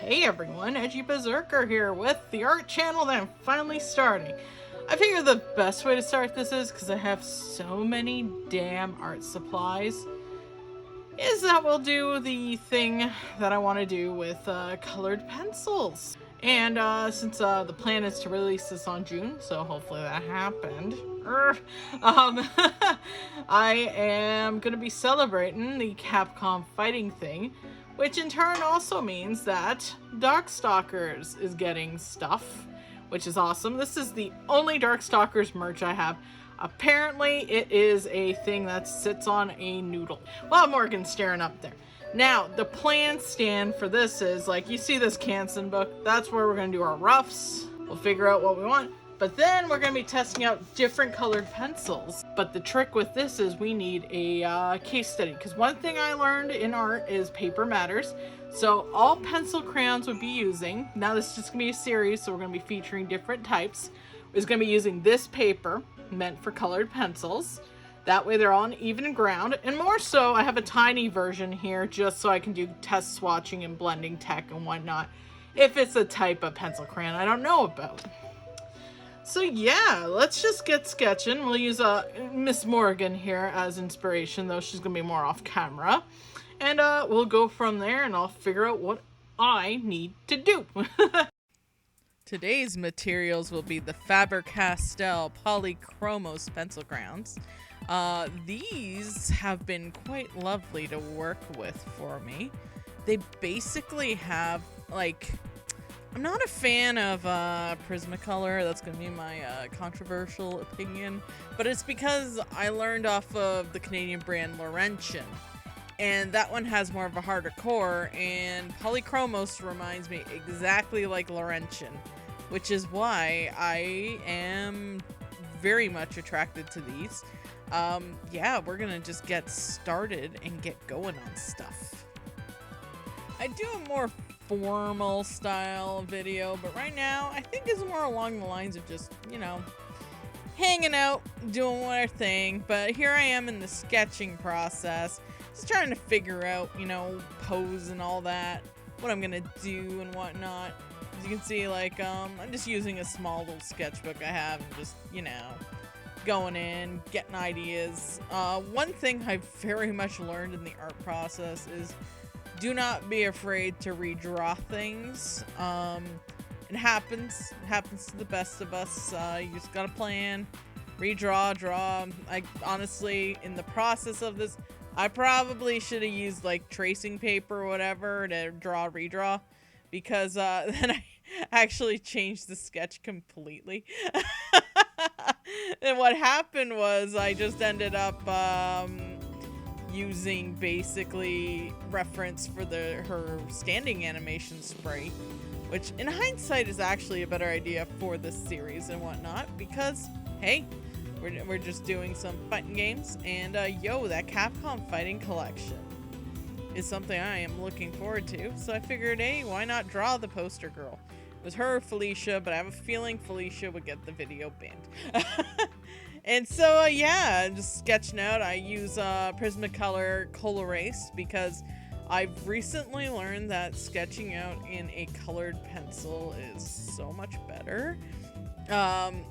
Hey everyone, Edgy Berserker here with the art channel that I'm finally starting. I figure the best way to start this is, because I have so many damn art supplies, is that we'll do the thing that I want to do with colored pencils. And since the plan is to release this on June, so hopefully that happened, I am going to be celebrating the Capcom Fighting thing, which in turn also means that Darkstalkers is getting stuff, which is awesome. This is the only Darkstalkers merch I have. Apparently, it is a thing that sits on a noodle. Well, Morgan's staring up there. Now, the plan stand for this is, like, you see this Canson book, that's where we're going to do our roughs. We'll figure out what we want. But then we're going to be testing out different colored pencils. But the trick with this is we need a case study. Because one thing I learned in art is paper matters. So all pencil crayons would be using, now this is just going to be a series, so we're going to be featuring different types, is going to be using this paper, meant for colored pencils. That way they're all on even ground. And more so, I have a tiny version here just so I can do test swatching and blending tech and whatnot. If it's a type of pencil crayon I don't know about. So yeah, let's just get sketching. We'll use Miss Morgan here as inspiration, though she's going to be more off camera. And we'll go from there and I'll figure out what I need to do. Today's materials will be the Faber-Castell Polychromos pencil crayons. These have been quite lovely to work with for me. They basically have, like, I'm not a fan of Prismacolor. That's going to be my controversial opinion. But it's because I learned off of the Canadian brand Laurentian. And that one has more of a harder core. And Polychromos reminds me exactly like Laurentian. Which is why I am very much attracted to these. Yeah, we're going to just get started and get going on stuff. I do a more formal style video, but right now I think it's more along the lines of just, you know, hanging out, doing our thing. But here I am in the sketching process, just trying to figure out, you know, pose and all that, what I'm going to do and whatnot. As you can see, like, I'm just using a small little sketchbook I have and just, you know, going in, getting ideas. One thing I've very much learned in the art process is do not be afraid to redraw things. It happens to the best of us. You just gotta plan, redraw, draw. I honestly, in the process of this, I probably should have used like tracing paper or whatever to redraw, because then I actually changed the sketch completely. And what happened was I just ended up using basically reference for her standing animation sprite, which in hindsight is actually a better idea for this series and whatnot, because hey, we're just doing some fighting games, and yo, that Capcom Fighting collection is something I am looking forward to. So I figured, hey, why not draw the poster girl? It was her, Felicia, but I have a feeling Felicia would get the video banned. And so, yeah, just sketching out. I use Prismacolor Colorase because I've recently learned that sketching out in a colored pencil is so much better.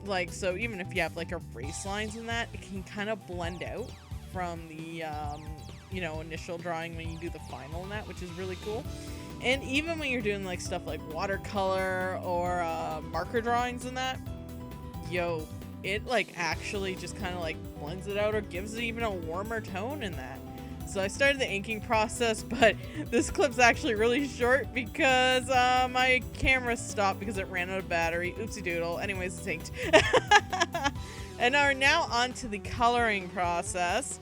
Like, so even if you have like erase lines in that, it can kind of blend out from the, you know, initial drawing when you do the final in that, which is really cool. And even when you're doing like stuff like watercolor or marker drawings in that, yo, it like actually just kind of like blends it out or gives it even a warmer tone in that. So I started the inking process, but this clip's actually really short because my camera stopped because it ran out of battery. Oopsie doodle. Anyways, it's inked. And are now on to the coloring process.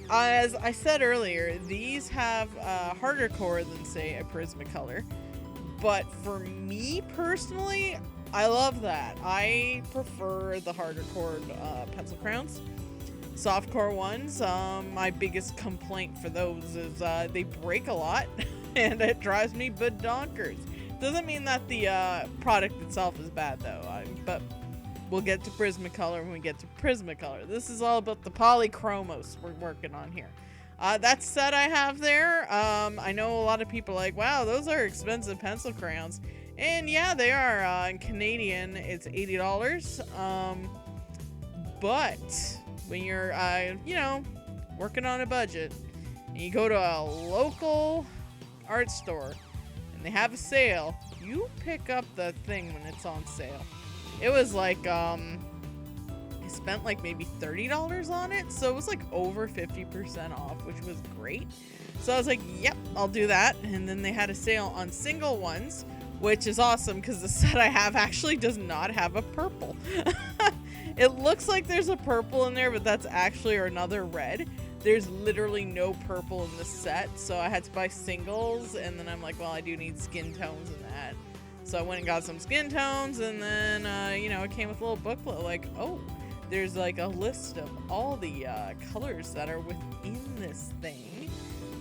As I said earlier, these have a harder core than, say, a Prismacolor. But for me personally, I love that. I prefer the harder core pencil crayons. Soft core ones, my biggest complaint for those is they break a lot and it drives me badonkers. Doesn't mean that the product itself is bad though, but we'll get to Prismacolor when we get to Prismacolor. This is all about the Polychromos we're working on here. That set I have there, I know a lot of people are like, wow, those are expensive pencil crayons. And yeah, they are. In Canadian, it's $80. But when you're, working on a budget, and you go to a local art store, and they have a sale, you pick up the thing when it's on sale. It was like, I spent like maybe $30 on it, so it was like over 50% off, which was great. So I was like, yep, I'll do that. And then they had a sale on single ones, which is awesome because the set I have actually does not have a purple. It looks like there's a purple in there, but that's actually another red. There's literally no purple in the set, so I had to buy singles, and then I'm like, well, I do need skin tones in that. So I went and got some skin tones, and then, it came with a little booklet like, oh, there's like a list of all the colors that are within this thing.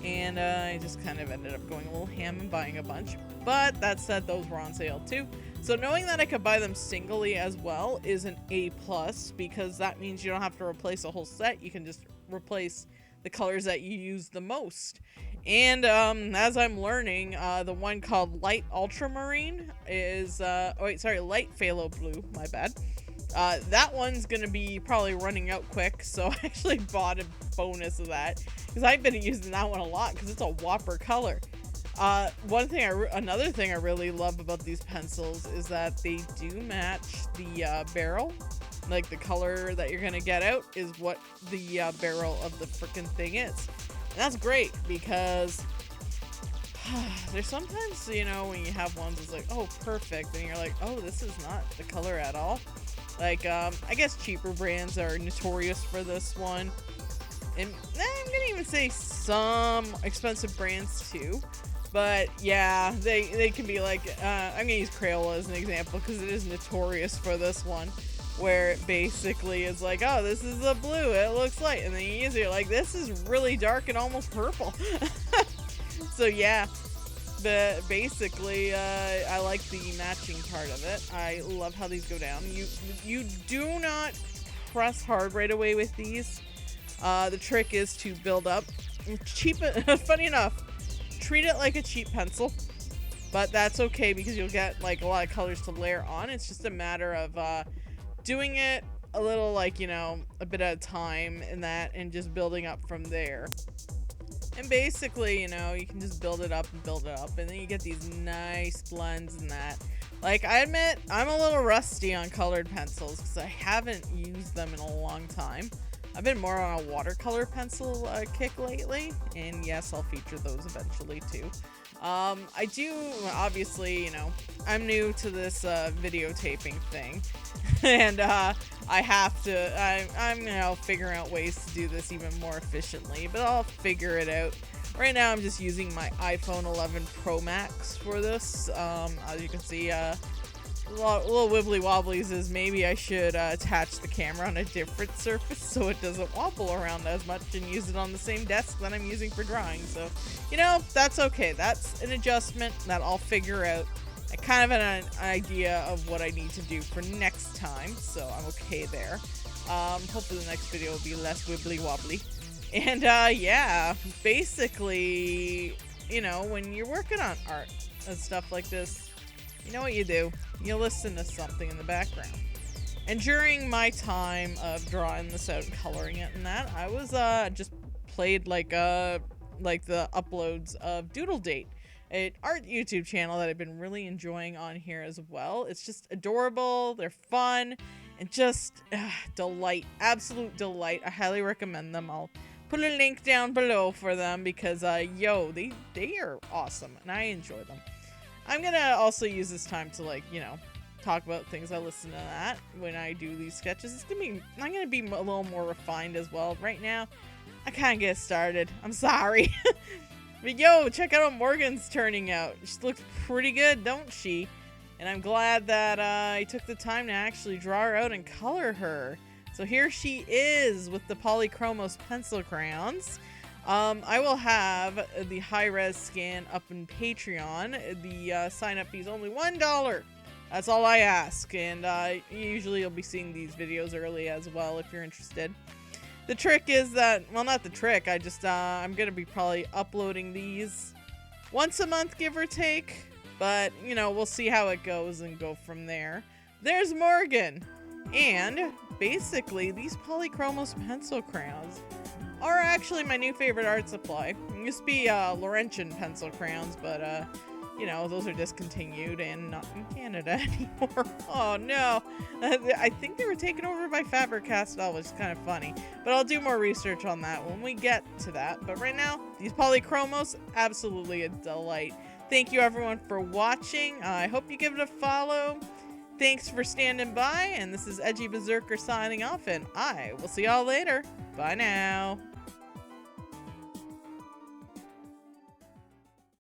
And I just kind of ended up going a little ham and buying a bunch. But that said, those were on sale too. So knowing that I could buy them singly as well is an A+, because that means you don't have to replace a whole set. You can just replace the colors that you use the most. And as I'm learning, the one called Light Ultramarine is, Light Phthalo Blue, my bad. That one's gonna be probably running out quick, so I actually bought a bonus of that because I've been using that one a lot because it's a whopper color. Another thing I really love about these pencils is that they do match the barrel. Like the color that you're gonna get out is what the barrel of the freaking thing is. And that's great because there's sometimes, when you have ones it's like, oh, perfect, and you're like, oh, this is not the color at all. Like, I guess cheaper brands are notorious for this one. And I'm gonna even say some expensive brands too. But yeah, they can be like, I'm gonna use Crayon as an example because it is notorious for this one. Where it basically is like, oh, this is a blue, it looks light. And then you use it, you're like, this is really dark and almost purple. So yeah. But basically, I like the matching part of it. I love how these go down. You do not press hard right away with these. The trick is to build up. Funny enough, treat it like a cheap pencil. But that's okay because you'll get like a lot of colors to layer on. It's just a matter of doing it a little like, a bit at a time and just building up from there. And basically, you can just build it up, and then you get these nice blends and that. Like, I admit, I'm a little rusty on colored pencils because I haven't used them in a long time. I've been more on a watercolor pencil kick lately, and yes, I'll feature those eventually too. I do, obviously, I'm new to this videotaping thing, and I'm figuring out ways to do this even more efficiently, but I'll figure it out. Right now, I'm just using my iPhone 11 Pro Max for this. As you can see, little wibbly wobblies is maybe I should attach the camera on a different surface so it doesn't wobble around as much and use it on the same desk that I'm using for drawing. So, that's okay. That's an adjustment that I'll figure out. I kind of have an idea of what I need to do for next time, so I'm okay there. Hopefully the next video will be less wibbly wobbly. And yeah, basically, when you're working on art and stuff like this, you know what you do? You listen to something in the background. And during my time of drawing this out and coloring it and that, I was just played like the uploads of Doodle Date, an art YouTube channel that I've been really enjoying on here as well. It's just adorable, they're fun, and just delight, absolute delight. I highly recommend them. I'll put a link down below for them because they are awesome and I enjoy them. I'm gonna also use this time to talk about things I listen to that when I do these sketches. I'm gonna be a little more refined as well. Right now, I kind of get started. I'm sorry. But check out how Morgan's turning out. She looks pretty good, don't she? And I'm glad that I took the time to actually draw her out and color her. So here she is with the Polychromos pencil crayons. I will have the high-res scan up in Patreon. The sign-up fee is only $1. That's all I ask. And usually you'll be seeing these videos early as well if you're interested. The trick is that, well, not the trick. I just, I'm going to be probably uploading these once a month, give or take. But, you know, we'll see how it goes and go from there. There's Morgan. And basically, these Polychromos pencil crayons are actually my new favorite art supply. It used to be Laurentian pencil crayons, but, you know, those are discontinued and not in Canada anymore. Oh, no. I think they were taken over by Faber-Castell, which is kind of funny. But I'll do more research on that when we get to that. But right now, these Polychromos, absolutely a delight. Thank you, everyone, for watching. I hope you give it a follow. Thanks for standing by. And this is Edgy Berserker signing off. And I will see y'all later. Bye now.